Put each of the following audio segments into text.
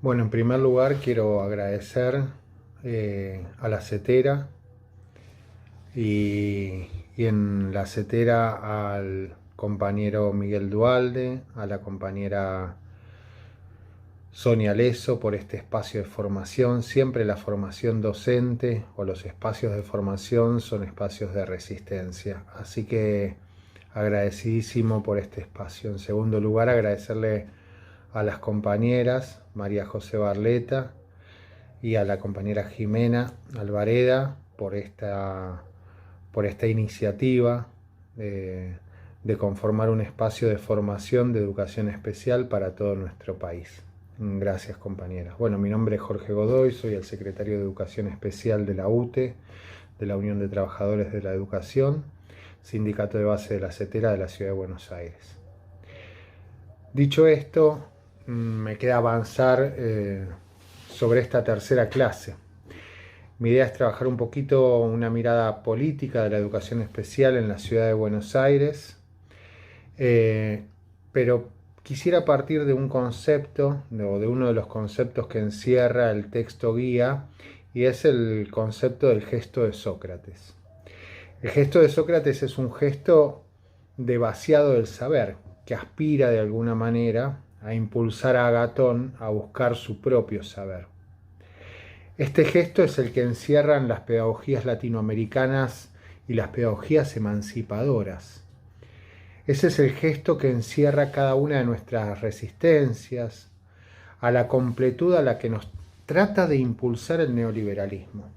Bueno, en primer lugar quiero agradecer a la CETERA y en la CETERA al compañero Miguel Dualde, a la compañera Sonia Leso por este espacio de formación. Siempre la formación docente o los espacios de formación son espacios de resistencia. Así que agradecidísimo por este espacio. En segundo lugar, agradecerle a las compañeras María José Barleta y a la compañera Jimena Alvareda por esta iniciativa de conformar un espacio de formación de educación especial para todo nuestro país. Gracias, compañeras. Bueno, mi nombre es Jorge Godoy, soy el secretario de Educación Especial de la UTE, de la Unión de Trabajadores de la Educación, sindicato de base de la CETERA de la Ciudad de Buenos Aires. Dicho esto, me queda avanzar sobre esta tercera clase. Mi idea es trabajar un poquito una mirada política de la educación especial en la Ciudad de Buenos Aires, pero quisiera partir de un concepto, o de uno de los conceptos que encierra el texto guía, y es el concepto del gesto de Sócrates. El gesto de Sócrates es un gesto de vaciado del saber, que aspira de alguna manera a impulsar a Agatón a buscar su propio saber. Este gesto es el que encierran las pedagogías latinoamericanas y las pedagogías emancipadoras. Ese es el gesto que encierra cada una de nuestras resistencias a la completud a la que nos trata de impulsar el neoliberalismo,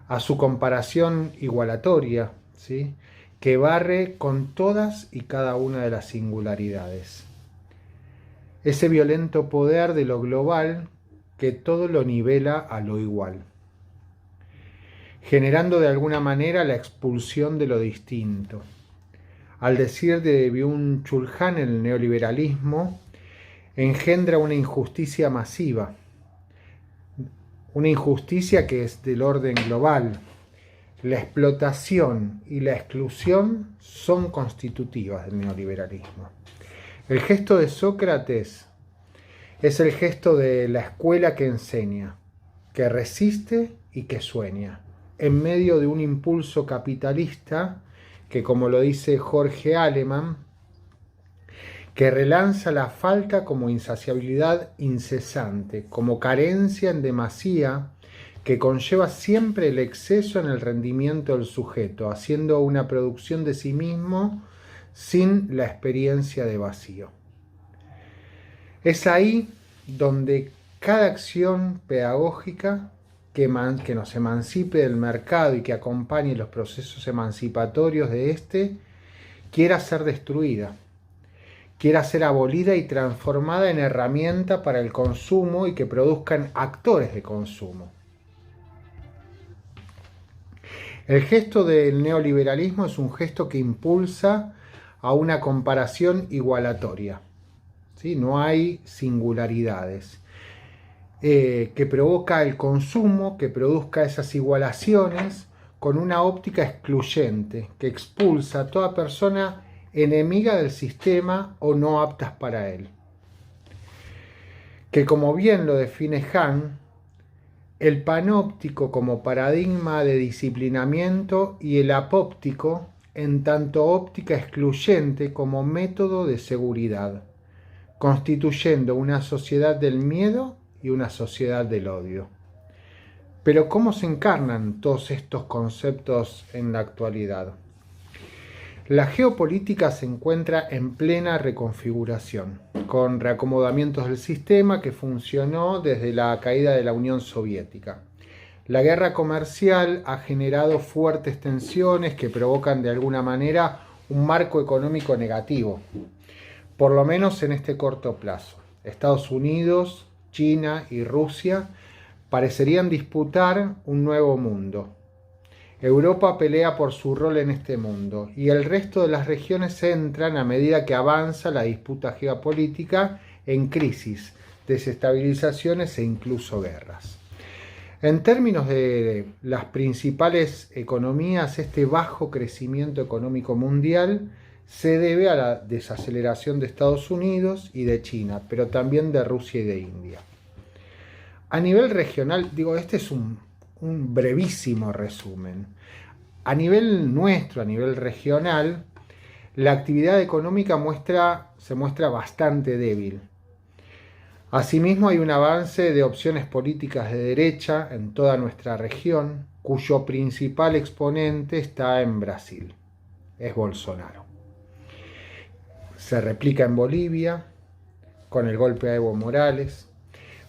a su comparación igualatoria, ¿sí?, que barre con todas y cada una de las singularidades. Ese violento poder de lo global que todo lo nivela a lo igual, generando de alguna manera la expulsión de lo distinto. Al decir de Byung-Chul Han, el neoliberalismo engendra una injusticia masiva, una injusticia que es del orden global. La explotación y la exclusión son constitutivas del neoliberalismo. El gesto de Sócrates es el gesto de la escuela que enseña, que resiste y que sueña, en medio de un impulso capitalista que, como lo dice Jorge Aleman, que relanza la falta como insaciabilidad incesante, como carencia en demasía, que conlleva siempre el exceso en el rendimiento del sujeto, haciendo una producción de sí mismo sin la experiencia de vacío. Es ahí donde cada acción pedagógica que nos emancipe del mercado y que acompañe los procesos emancipatorios de este, quiera ser destruida, quiera ser abolida y transformada en herramienta para el consumo y que produzcan actores de consumo. El gesto del neoliberalismo es un gesto que impulsa a una comparación igualatoria, ¿sí? No hay singularidades. Que provoca el consumo, que produzca esas igualaciones con una óptica excluyente, que expulsa a toda persona enemiga del sistema o no aptas para él. Que, como bien lo define Han, el panóptico como paradigma de disciplinamiento y el apóptico en tanto óptica excluyente como método de seguridad, constituyendo una sociedad del miedo y una sociedad del odio. Pero ¿cómo se encarnan todos estos conceptos en la actualidad? La geopolítica se encuentra en plena reconfiguración, con reacomodamientos del sistema que funcionó desde la caída de la Unión Soviética. La guerra comercial ha generado fuertes tensiones que provocan de alguna manera un marco económico negativo, por lo menos en este corto plazo. Estados Unidos, China y Rusia parecerían disputar un nuevo mundo. Europa pelea por su rol en este mundo y el resto de las regiones entran a medida que avanza la disputa geopolítica en crisis, desestabilizaciones e incluso guerras. En términos de las principales economías, este bajo crecimiento económico mundial se debe a la desaceleración de Estados Unidos y de China, pero también de Rusia y de India. A nivel regional, digo, este es un brevísimo resumen. A nivel nuestro, a nivel regional, la actividad económica se muestra bastante débil. Asimismo, hay un avance de opciones políticas de derecha en toda nuestra región, cuyo principal exponente está en Brasil, es Bolsonaro. Se replica en Bolivia, con el golpe a Evo Morales.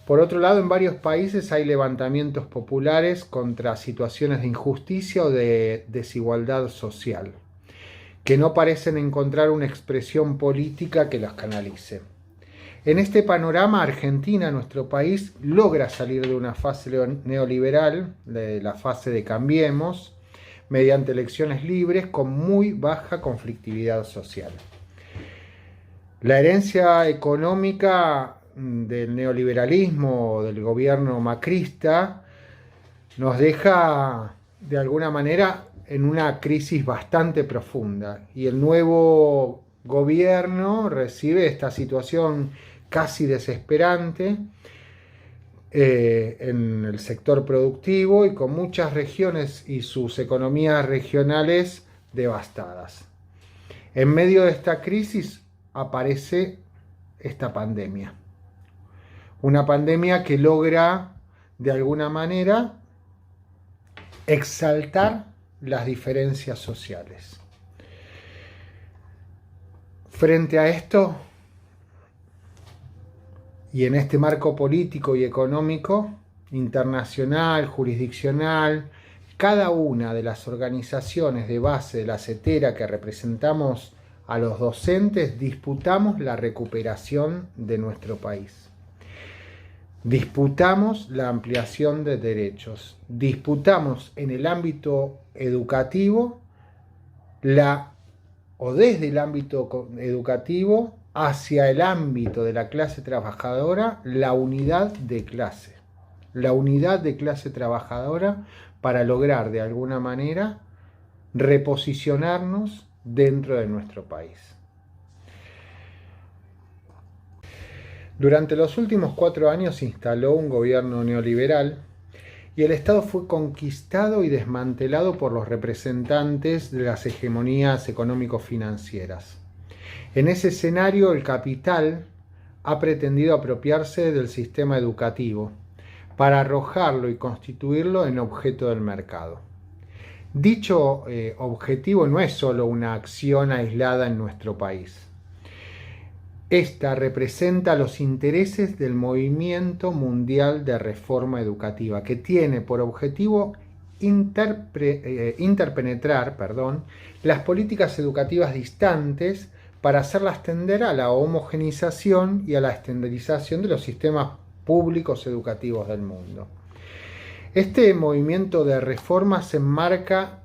Por otro lado, en varios países hay levantamientos populares contra situaciones de injusticia o de desigualdad social, que no parecen encontrar una expresión política que las canalice. En este panorama, Argentina, nuestro país, logra salir de una fase neoliberal, de la fase de Cambiemos, mediante elecciones libres con muy baja conflictividad social. La herencia económica del neoliberalismo, del gobierno macrista, nos deja de alguna manera en una crisis bastante profunda, y el nuevo gobierno recibe esta situación casi desesperante en el sector productivo y con muchas regiones y sus economías regionales devastadas. En medio de esta crisis aparece esta pandemia. Una pandemia que logra de alguna manera exaltar las diferencias sociales. Frente a esto, y en este marco político y económico, internacional, jurisdiccional, cada una de las organizaciones de base de la CETERA que representamos a los docentes, disputamos la recuperación de nuestro país. Disputamos la ampliación de derechos. Disputamos en el ámbito educativo desde el ámbito educativo hacia el ámbito de la clase trabajadora, la unidad de clase. La unidad de clase trabajadora para lograr de alguna manera reposicionarnos dentro de nuestro país. Durante los últimos 4 años se instaló un gobierno neoliberal y el Estado fue conquistado y desmantelado por los representantes de las hegemonías económico-financieras. En ese escenario, el capital ha pretendido apropiarse del sistema educativo para arrojarlo y constituirlo en objeto del mercado. Dicho objetivo no es solo una acción aislada en nuestro país. Esta representa los intereses del movimiento mundial de reforma educativa, que tiene por objetivo interpenetrar las políticas educativas distantes para hacerlas tender a la homogeneización y a la estandarización de los sistemas públicos educativos del mundo. Este movimiento de reforma se enmarca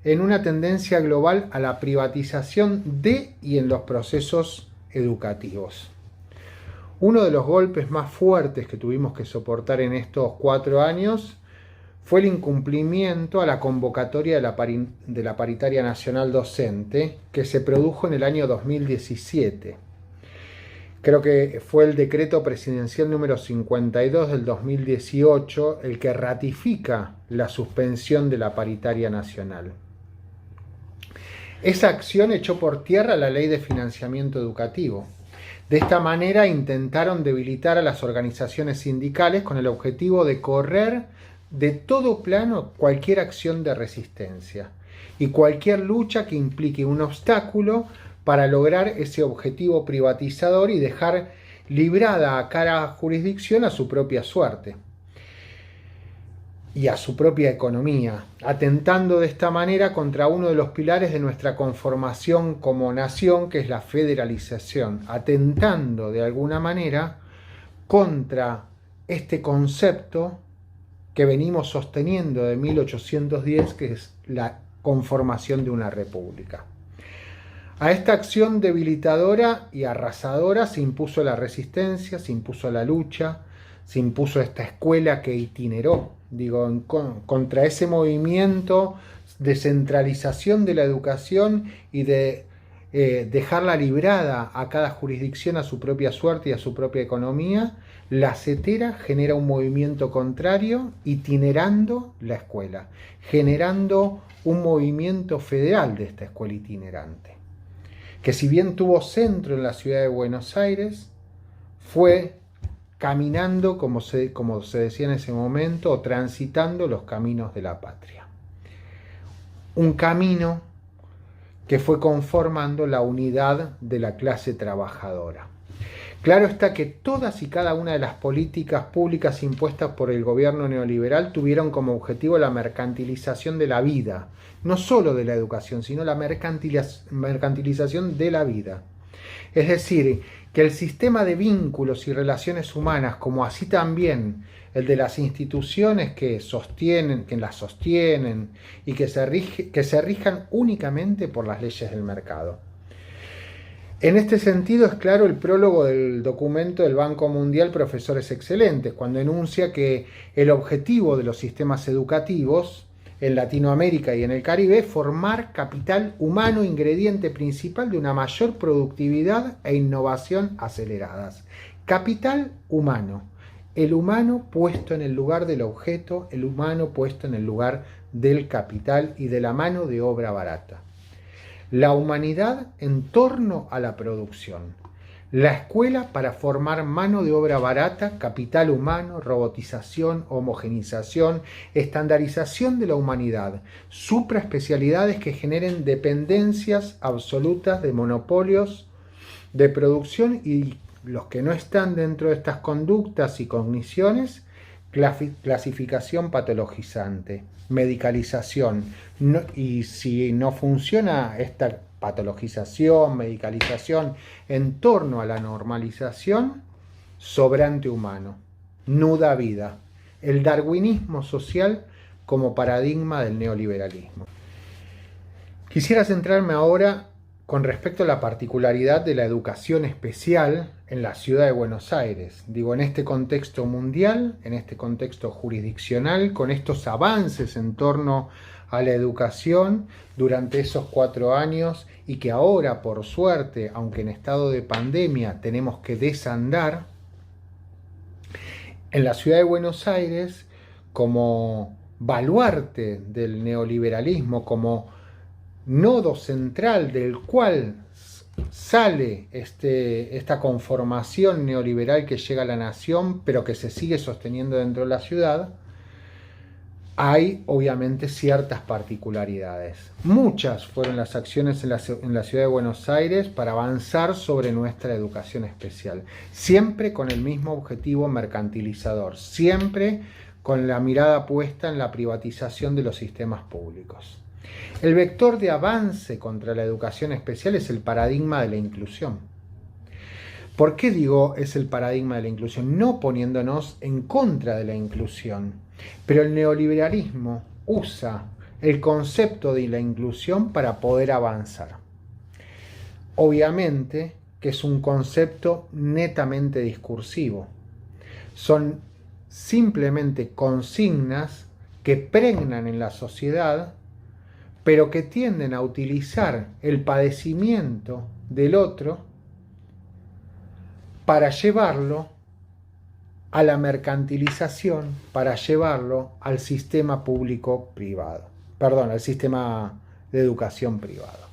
en una tendencia global a la privatización de y en los procesos educativos. Uno de los golpes más fuertes que tuvimos que soportar en estos 4 años fue el incumplimiento a la convocatoria de la Paritaria Nacional Docente que se produjo en el año 2017. Creo que fue el decreto presidencial número 52 del 2018 el que ratifica la suspensión de la Paritaria Nacional. Esa acción echó por tierra la Ley de Financiamiento Educativo. De esta manera intentaron debilitar a las organizaciones sindicales con el objetivo de correr de todo plano cualquier acción de resistencia y cualquier lucha que implique un obstáculo para lograr ese objetivo privatizador y dejar librada a cada jurisdicción a su propia suerte y a su propia economía, atentando de esta manera contra uno de los pilares de nuestra conformación como nación, que es la federalización, atentando de alguna manera contra este concepto que venimos sosteniendo de 1810, que es la conformación de una república. A esta acción debilitadora y arrasadora se impuso la resistencia, se impuso la lucha, se impuso esta escuela que itineró, contra ese movimiento de centralización de la educación y de dejarla librada a cada jurisdicción a su propia suerte y a su propia economía, la CETERA genera un movimiento contrario, itinerando la escuela, generando un movimiento federal de esta escuela itinerante, que si bien tuvo centro en la ciudad de Buenos Aires, fue caminando, como se decía en ese momento, o transitando los caminos de la patria. Un camino que fue conformando la unidad de la clase trabajadora. Claro está que todas y cada una de las políticas públicas impuestas por el gobierno neoliberal tuvieron como objetivo la mercantilización de la vida, no solo de la educación, sino la mercantilización de la vida. Es decir, que el sistema de vínculos y relaciones humanas, como así también el de las instituciones que las sostienen y que se rijan únicamente por las leyes del mercado. En este sentido es claro el prólogo del documento del Banco Mundial Profesores Excelentes, cuando enuncia que el objetivo de los sistemas educativos en Latinoamérica y en el Caribe es formar capital humano, ingrediente principal de una mayor productividad e innovación aceleradas. Capital humano, el humano puesto en el lugar del objeto, el humano puesto en el lugar del capital y de la mano de obra barata. La humanidad en torno a la producción. La escuela para formar mano de obra barata, capital humano, robotización, homogenización, estandarización de la humanidad, supraespecialidades que generen dependencias absolutas de monopolios de producción y los que no están dentro de estas conductas y cogniciones, clasificación patologizante, medicalización. Y si no funciona esta patologización, medicalización en torno a la normalización, sobrante humano, nuda vida, el darwinismo social como paradigma del neoliberalismo. Quisiera centrarme ahora con respecto a la particularidad de la educación especial en la ciudad de Buenos Aires. Digo, en este contexto mundial, en este contexto jurisdiccional, con estos avances en torno a la educación durante esos 4 años y que ahora, por suerte, aunque en estado de pandemia, tenemos que desandar, en la ciudad de Buenos Aires, como baluarte del neoliberalismo, como nodo central del cual sale esta conformación neoliberal que llega a la nación, pero que se sigue sosteniendo dentro de la ciudad, hay obviamente ciertas particularidades. Muchas fueron las acciones en la ciudad de Buenos Aires para avanzar sobre nuestra educación especial, siempre con el mismo objetivo mercantilizador, siempre con la mirada puesta en la privatización de los sistemas públicos. El vector de avance contra la educación especial es el paradigma de la inclusión. ¿Por qué digo es el paradigma de la inclusión? No poniéndonos en contra de la inclusión, pero el neoliberalismo usa el concepto de la inclusión para poder avanzar. Obviamente que es un concepto netamente discursivo. Son simplemente consignas que pregnan en la sociedad, pero que tienden a utilizar el padecimiento del otro para llevarlo a la mercantilización, para llevarlo al sistema público privado, al sistema de educación privado.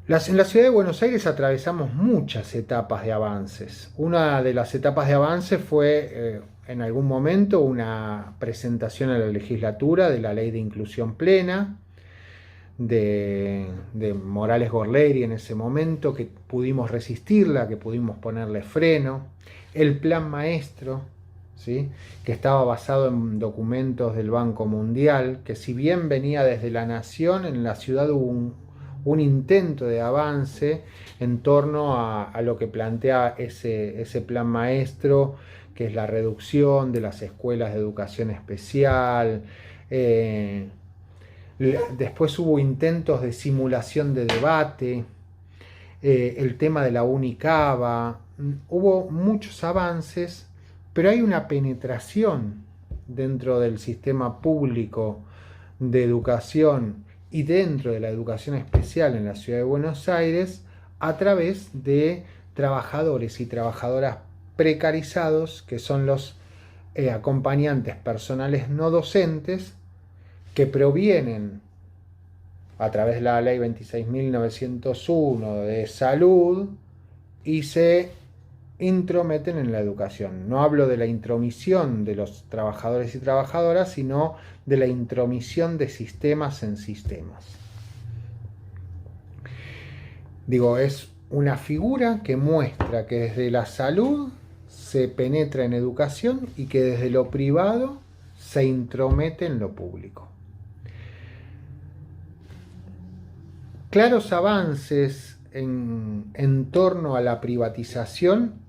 En la ciudad de Buenos Aires atravesamos muchas etapas de avances. Una de las etapas de avance fue en algún momento una presentación a la legislatura de la Ley de Inclusión Plena de Morales Gorleri en ese momento, que pudimos resistirla, que pudimos ponerle freno. El Plan Maestro, ¿sí?, que estaba basado en documentos del Banco Mundial, que si bien venía desde la Nación, en la ciudad hubo un intento de avance en torno a lo que plantea ese Plan Maestro, que es la reducción de las escuelas de educación especial. Después hubo intentos de simulación de debate, el tema de la Unicaba. Hubo muchos avances, pero hay una penetración dentro del sistema público de educación y dentro de la educación especial en la ciudad de Buenos Aires a través de trabajadores y trabajadoras precarizados, que son los acompañantes personales no docentes, que provienen a través de la ley 26.901 de salud y se intrometen en la educación. No hablo de la intromisión de los trabajadores y trabajadoras, sino de la intromisión de sistemas en sistemas. Digo, es una figura que muestra que desde la salud se penetra en educación y que desde lo privado se intromete en lo público. Claros avances en torno a la privatización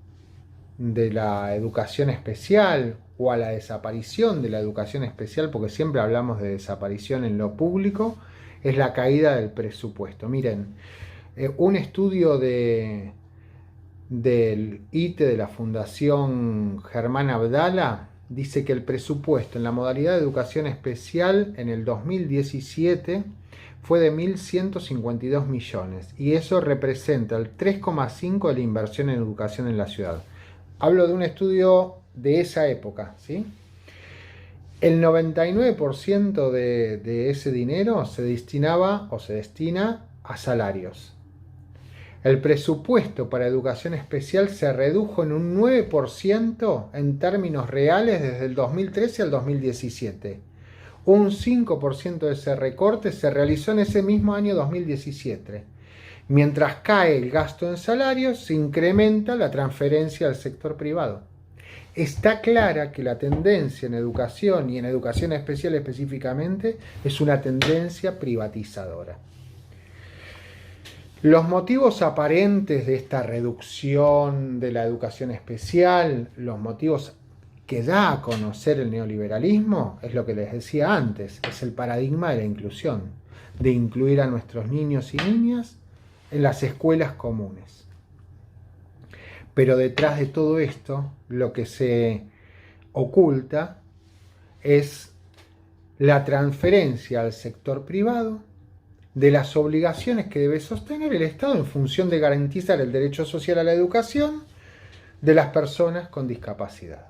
de la educación especial o a la desaparición de la educación especial, porque siempre hablamos de desaparición en lo público, es la caída del presupuesto. Miren, un estudio del ITE, de la Fundación Germán Abdala, dice que el presupuesto en la modalidad de educación especial en el 2017 fue de 1.152 millones y eso representa el 3,5% de la inversión en educación en la ciudad. Hablo de un estudio de esa época, ¿sí? El 99% de ese dinero se destinaba o se destina a salarios. El presupuesto para educación especial se redujo en un 9% en términos reales desde el 2013 al 2017. Un 5% de ese recorte se realizó en ese mismo año 2017. Mientras cae el gasto en salarios, se incrementa la transferencia al sector privado. Está clara que la tendencia en educación y en educación especial específicamente es una tendencia privatizadora. Los motivos aparentes de esta reducción de la educación especial, los motivos que da a conocer el neoliberalismo, es lo que les decía antes, es el paradigma de la inclusión, de incluir a nuestros niños y niñas en las escuelas comunes. Pero detrás de todo esto, lo que se oculta es la transferencia al sector privado de las obligaciones que debe sostener el Estado en función de garantizar el derecho social a la educación de las personas con discapacidad.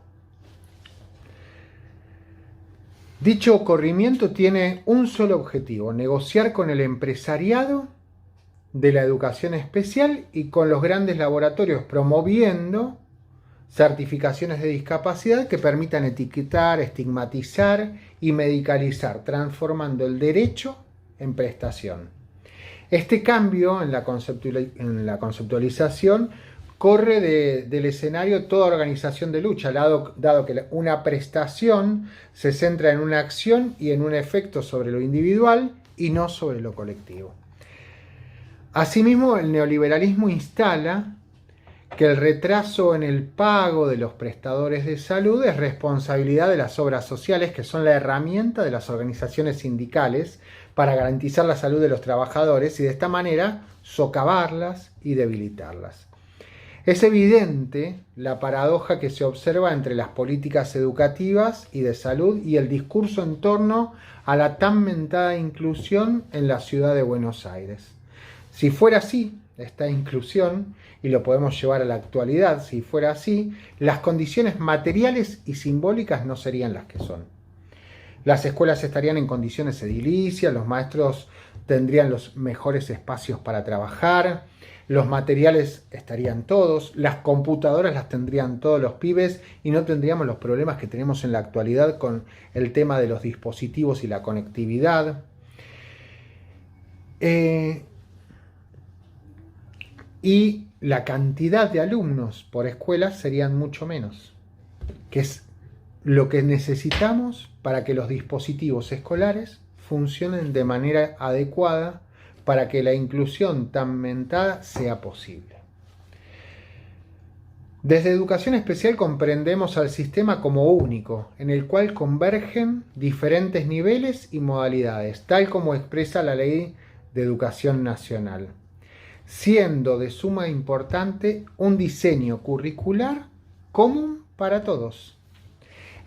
Dicho corrimiento tiene un solo objetivo: negociar con el empresariado de la educación especial y con los grandes laboratorios, promoviendo certificaciones de discapacidad que permitan etiquetar, estigmatizar y medicalizar, transformando el derecho en prestación. Este cambio en la conceptualización corre del escenario toda organización de lucha, dado que una prestación se centra en una acción y en un efecto sobre lo individual y no sobre lo colectivo. Asimismo, el neoliberalismo instala que el retraso en el pago de los prestadores de salud es responsabilidad de las obras sociales, que son la herramienta de las organizaciones sindicales para garantizar la salud de los trabajadores y de esta manera socavarlas y debilitarlas. Es evidente la paradoja que se observa entre las políticas educativas y de salud y el discurso en torno a la tan mentada inclusión en la ciudad de Buenos Aires. Si fuera así, esta inclusión, y lo podemos llevar a la actualidad, si fuera así, las condiciones materiales y simbólicas no serían las que son. Las escuelas estarían en condiciones edilicias, los maestros tendrían los mejores espacios para trabajar, los materiales estarían todos, las computadoras las tendrían todos los pibes y no tendríamos los problemas que tenemos en la actualidad con el tema de los dispositivos y la conectividad. Y la cantidad de alumnos por escuela serían mucho menos, que es lo que necesitamos para que los dispositivos escolares funcionen de manera adecuada para que la inclusión tan mentada sea posible. Desde educación especial comprendemos al sistema como único, en el cual convergen diferentes niveles y modalidades, tal como expresa la Ley de Educación Nacional, siendo de suma importancia un diseño curricular común para todos.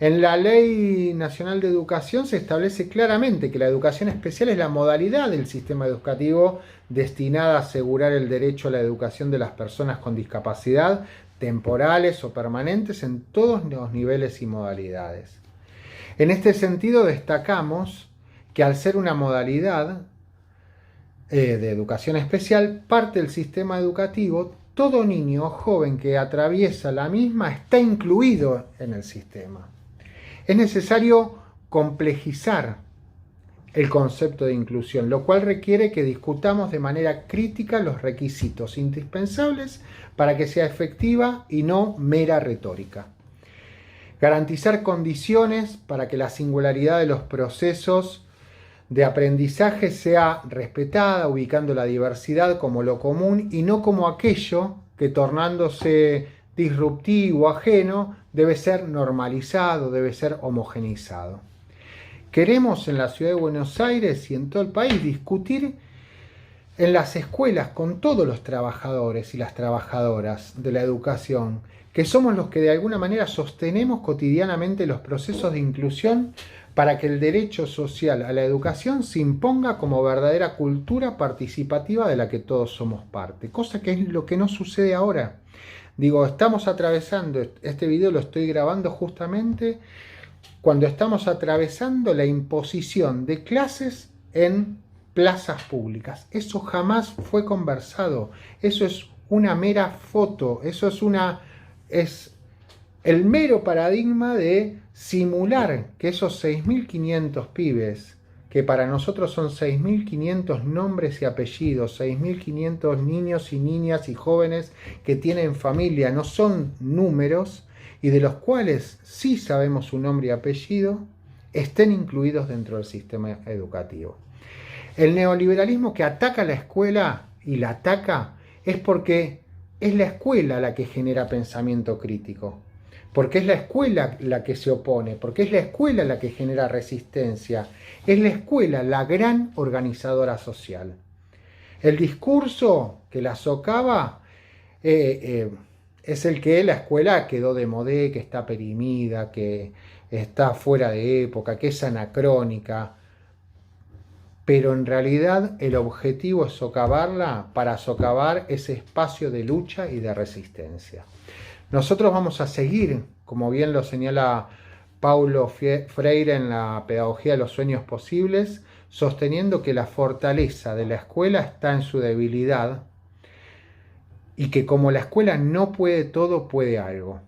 En la Ley Nacional de Educación se establece claramente que la educación especial es la modalidad del sistema educativo destinada a asegurar el derecho a la educación de las personas con discapacidad, temporales o permanentes, en todos los niveles y modalidades. En este sentido, destacamos que al ser una modalidad de educación especial, parte del sistema educativo, todo niño o joven que atraviesa la misma está incluido en el sistema. Es necesario complejizar el concepto de inclusión, lo cual requiere que discutamos de manera crítica los requisitos indispensables para que sea efectiva y no mera retórica. Garantizar condiciones para que la singularidad de los procesos de aprendizaje sea respetada, ubicando la diversidad como lo común y no como aquello que, tornándose disruptivo, ajeno, debe ser normalizado, debe ser homogeneizado. Queremos en la ciudad de Buenos Aires y en todo el país discutir en las escuelas con todos los trabajadores y las trabajadoras de la educación, que somos los que de alguna manera sostenemos cotidianamente los procesos de inclusión para que el derecho social a la educación se imponga como verdadera cultura participativa de la que todos somos parte, cosa que es lo que no sucede ahora. Digo, estamos atravesando, este video lo estoy grabando justamente cuando estamos atravesando la imposición de clases en plazas públicas. Eso jamás fue conversado, eso es una mera foto, eso es el mero paradigma de simular que esos 6.500 pibes, que para nosotros son 6.500 nombres y apellidos, 6.500 niños y niñas y jóvenes que tienen familia, no son números, y de los cuales sí sabemos su nombre y apellido, estén incluidos dentro del sistema educativo. El neoliberalismo que ataca la escuela y la ataca es porque es la escuela la que genera pensamiento crítico, porque es la escuela la que se opone, porque es la escuela la que genera resistencia, es la escuela la gran organizadora social. El discurso que la socava es el que la escuela quedó de modé, que está perimida, que está fuera de época, que es anacrónica, pero en realidad el objetivo es socavarla para socavar ese espacio de lucha y de resistencia. Nosotros vamos a seguir, como bien lo señala Paulo Freire en la Pedagogía de los Sueños Posibles, sosteniendo que la fortaleza de la escuela está en su debilidad y que como la escuela no puede todo, puede algo.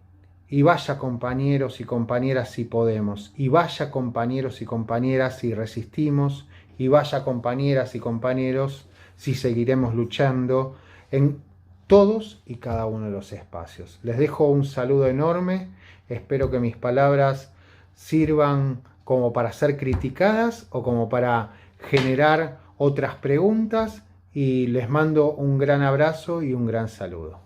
Y vaya compañeros y compañeras si podemos, y vaya compañeros y compañeras si resistimos, y vaya compañeras y compañeros si seguiremos luchando en todos y cada uno de los espacios. Les dejo un saludo enorme, espero que mis palabras sirvan como para ser criticadas o como para generar otras preguntas y les mando un gran abrazo y un gran saludo.